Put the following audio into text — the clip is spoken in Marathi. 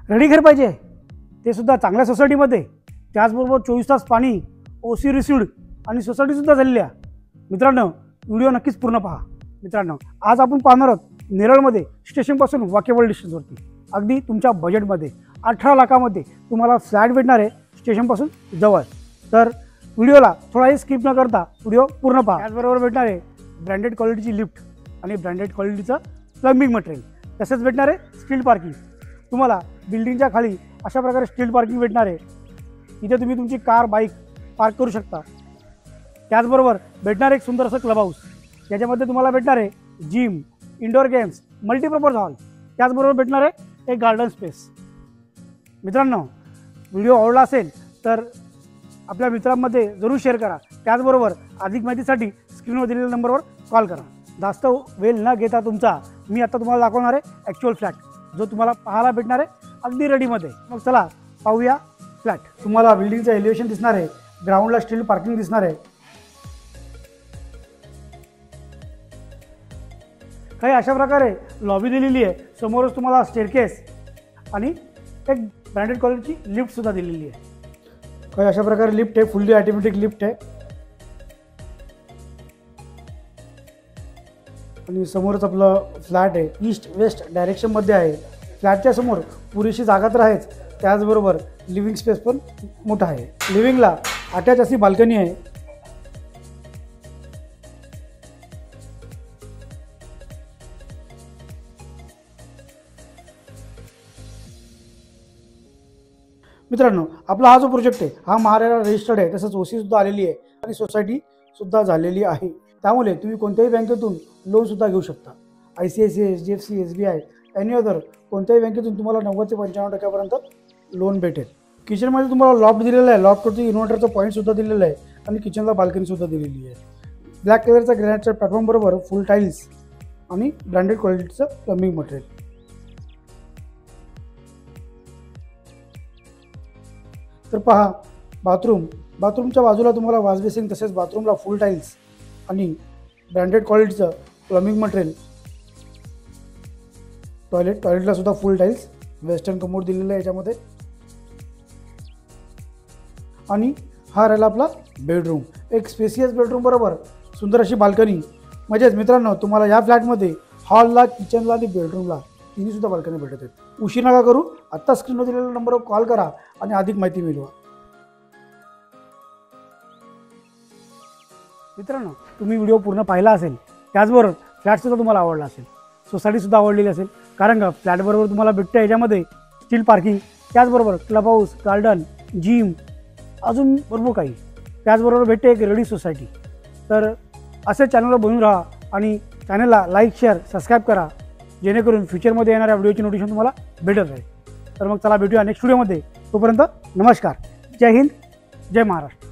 रेडी घर पाहिजे ते सुद्धा चांगल्या सोसायटीमध्ये, त्याचबरोबर 24 तास पाणी, ओसी रिसिव्ड आणि सोसायटीसुद्धा झालेली आहे. मित्रांनो, व्हिडिओ नक्कीच पूर्ण पहा. मित्रांनो, आज आपण पाहणार आहोत नेरळमध्ये स्टेशनपासून वॉकेबल डिस्टन्सवरती, अगदी तुमच्या बजेटमध्ये 18 लाखामध्ये तुम्हाला फ्लॅट भेटणार आहे स्टेशनपासून जवळ. तर व्हिडिओला थोडाही स्किप न करता व्हिडिओ पूर्ण पहा. त्याचबरोबर भेटणार आहे ब्रँडेड क्वालिटीची लिफ्ट आणि ब्रँडेड क्वालिटीचं प्लंबिंग मटेरियल, तसेच भेटणार आहे स्टील पार्किंग. तुम्हाला बिल्डिंगच्या खाली अशा प्रकारे स्टील पार्किंग भेटणार आहे. इथे तुम्ही तुमची कार बाईक पार्क करू शकता. त्याचबरोबर भेटणार एक सुंदर असं क्लब हाऊस, याच्यामध्ये तुम्हाला भेटणार आहे gym, indoor games, multipurpose hall, त्याचबरोबर भेटणार आहे एक गार्डन स्पेस. मित्रांनो, व्हिडिओ आवडला असेल तर आपल्या मित्रांमध्ये जरूर शेअर करा. त्याचबरोबर अधिक माहितीसाठी स्क्रीनवर दिलेल्या नंबरवर कॉल करा. जास्त वेळ न घेता तुमचा मी आता तुम्हाला दाखवणार आहे ॲक्च्युअल फ्लॅट, जो तुम्हाला पाहायला भेटणार आहे अगदी रेडीमध्ये. मग चला पाहूया फ्लॅट. तुम्हाला बिल्डिंगचं एलिव्हेशन दिसणार आहे, ग्राउंडला स्टील पार्किंग दिसणार आहे. काही अशा प्रकारे लॉबी दिलेली आहे. समोरच तुम्हाला स्टेअरकेस आणि एक ब्रँडेड क्वालिटीची लिफ्टसुद्धा दिलेली आहे. काही अशा प्रकारे लिफ्ट आहे, फुल्ली ऑटोमॅटिक लिफ्ट आहे. आणि समोरच आपलं फ्लॅट आहे, ईस्ट वेस्ट डायरेक्शनमध्ये आहे. फ्लॅटच्या समोर पुरेशी जागा तर आहेच, त्याचबरोबर लिव्हिंग स्पेस पण मोठा आहे. लिव्हिंगला अटॅच अशी बाल्कनी आहे. मित्रांनो, आपला हा जो प्रोजेक्ट आहे हा महाराष्ट्र रजिस्टर्ड आहे, तसंच ओसीसुद्धा आलेली आहे आणि सोसायटीसुद्धा झालेली आहे. त्यामुळे तुम्ही कोणत्याही बँकेतून लोनसुद्धा घेऊ शकता. ICICI, HDFC, SBI, any other कोणत्याही बँकेतून तुम्हाला 90 ते 95% लोन भेटेल. किचनमध्ये तुम्हाला लॉफ्ट दिलेला आहे, लॉफ्टवरती इन्व्हर्टरचं पॉईंटसुद्धा दिलेलं आहे आणि किचनला बाल्कनीसुद्धा दिलेली आहे. ब्लॅक कलरचा ग्रॅनाइटच्या प्लॅटफॉर्मबरोबर फुल टाईल्स आणि ब्रँडेड क्वालिटीचं प्लंबिंग मटेरियल. तर पहा बाथरूमच्या बाजूला तुम्हाला वॉश बेसिन, तसेच बाथरूमला फुल टाईल्स आणि ब्रँडेड क्वालिटीचं प्लंबिंग मटेरियल. टॉयलेटला सुद्धा फुल टाईल्स, वेस्टर्न कमोड दिलेलं आहे याच्यामध्ये. आणि हा राहिला आपला बेडरूम, एक स्पेसियस बेडरूम बरोबर सुंदर अशी बाल्कनी. म्हणजेच मित्रांनो, तुम्हाला या फ्लॅटमध्ये हॉलला, किचनला आणि बेडरूमला तिन्हीसुद्धा बाल्कनी भेटत आहेत. उशीर नका करू, आत्ता स्क्रीनवर दिलेल्या नंबरवर कॉल करा आणि अधिक माहिती मिळवा. मित्रांनो, तुम्ही व्हिडिओ पूर्ण पाहिला असेल, त्याचबरोबर फ्लॅटसुद्धा तुम्हाला आवडला असेल, सोसायटीसुद्धा आवडलेली असेल. कारण का फ्लॅटबरोबर तुम्हाला भेटतं याच्यामध्ये स्टील पार्किंग, त्याचबरोबर क्लब हाऊस, गार्डन, जिम, अजून भरपूर काही. त्याचबरोबर भेटते एक रेडी सोसायटी. तर असे चॅनलला बनवून राहा आणि चॅनलला लाईक, शेअर, सबस्क्राईब करा, जेणेकरून फ्युचरमध्ये येणाऱ्या व्हिडिओची नोटिफिकेशन तुम्हाला भेटत राहील. तर मग चला भेटूया नेक्स्ट व्हिडिओमध्ये. तोपर्यंत नमस्कार. जय हिंद, जय महाराष्ट्र.